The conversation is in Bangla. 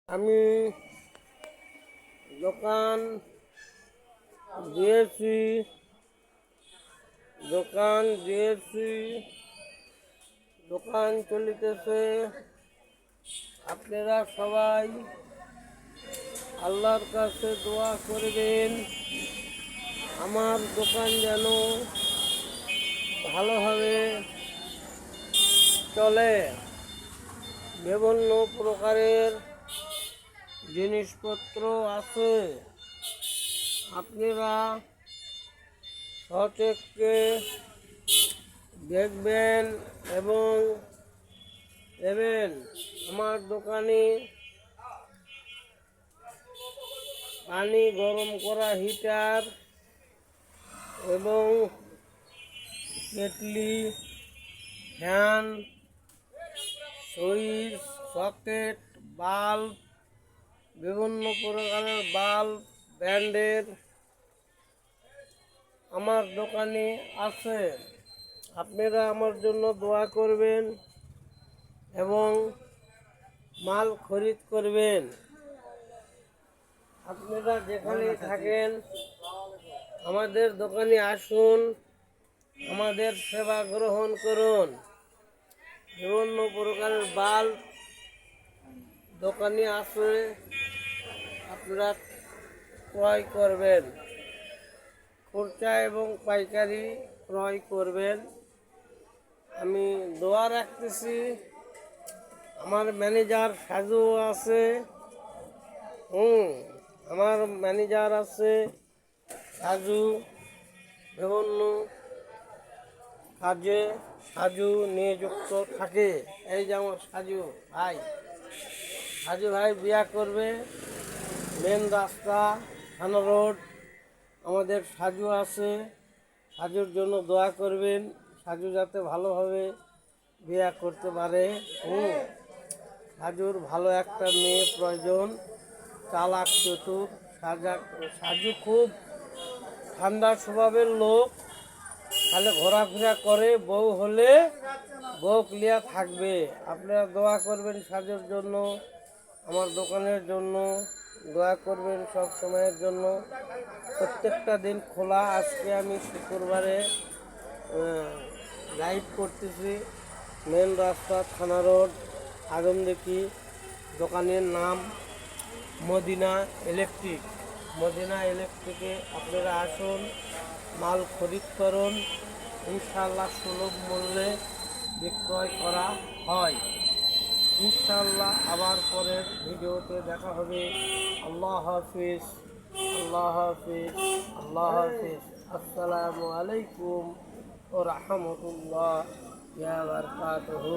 আমি দোকান দিয়েছি দোকান চলিতেছে। আপনারা সবাই আল্লাহর কাছে দোয়া করবেন আমার দোকান যেন ভালোভাবে চলে। বিভিন্ন প্রকারের জিনিসপত্র আছে, আপনারা সচেতকে দেখবেন এবং নেবেন। আমার দোকানে পানি গরম করা হিটার এবং kettle, fan, switch, socket, bulb, বিভিন্ন প্রকারের বাল্ব ব্র্যান্ডের আমার দোকানে আছে। আপনারা আমার জন্য দোয়া করবেন এবং মাল খরিদ করবেন। আপনারা যেখানে থাকেন আমাদের দোকানে আসুন, আমাদের সেবা গ্রহণ করুন। বিভিন্ন প্রকারের বাল্ব দোকানে আছে, আপনারা ক্রয় করবেন। খুচরা এবং পাইকারি ক্রয় করবেন। আমি দোয়া রাখতেছি আমার ম্যানেজার সাজু আছে, আমার ম্যানেজার আছে সাজু, বিভিন্ন কাজে সাজু নিযুক্ত থাকে। এই যে আমার সাজু ভাই বিয়া করবে, মেন রাস্তা থানা রোড আমাদের সাজু আছে। সাজুর জন্য দোয়া করবেন, সাজু যাতে ভালোভাবে বিয়া করতে পারে। সাজুর ভালো একটা মেয়ে প্রয়োজন, চালাক চতুর। সাজু খুব ঠান্ডা স্বভাবের লোক, তাহলে ঘোরাফেরা করে, বউ হলে বউ ক্লিয়ার থাকবে। আপনারা দোয়া করবেন সাজুর জন্য, আমার দোকানের জন্য দোয়া করবেন সব সময়ের জন্য। প্রত্যেকটা দিন খোলা। আজকে আমি শুক্রবারে লাইভ করতেছি। মেন রাস্তা থানা রোড আদমদিঘি। দোকানের নাম মদিনা ইলেকট্রিকে আপনারা আসুন, মাল খরিদ করুন। ইনশাআল্লাহ সুলভ মূল্যে বিক্রয় করা হয়। ইনশাআল্লাহ আবার পরের ভিডিওতে দেখা হবে। আল্লাহ হাফিজ, আল্লাহ হাফিজ, আল্লাহ হাফিজ। আসসালামু আলাইকুম ওয়া রাহমাতুল্লাহি ওয়া বারাকাতুহু।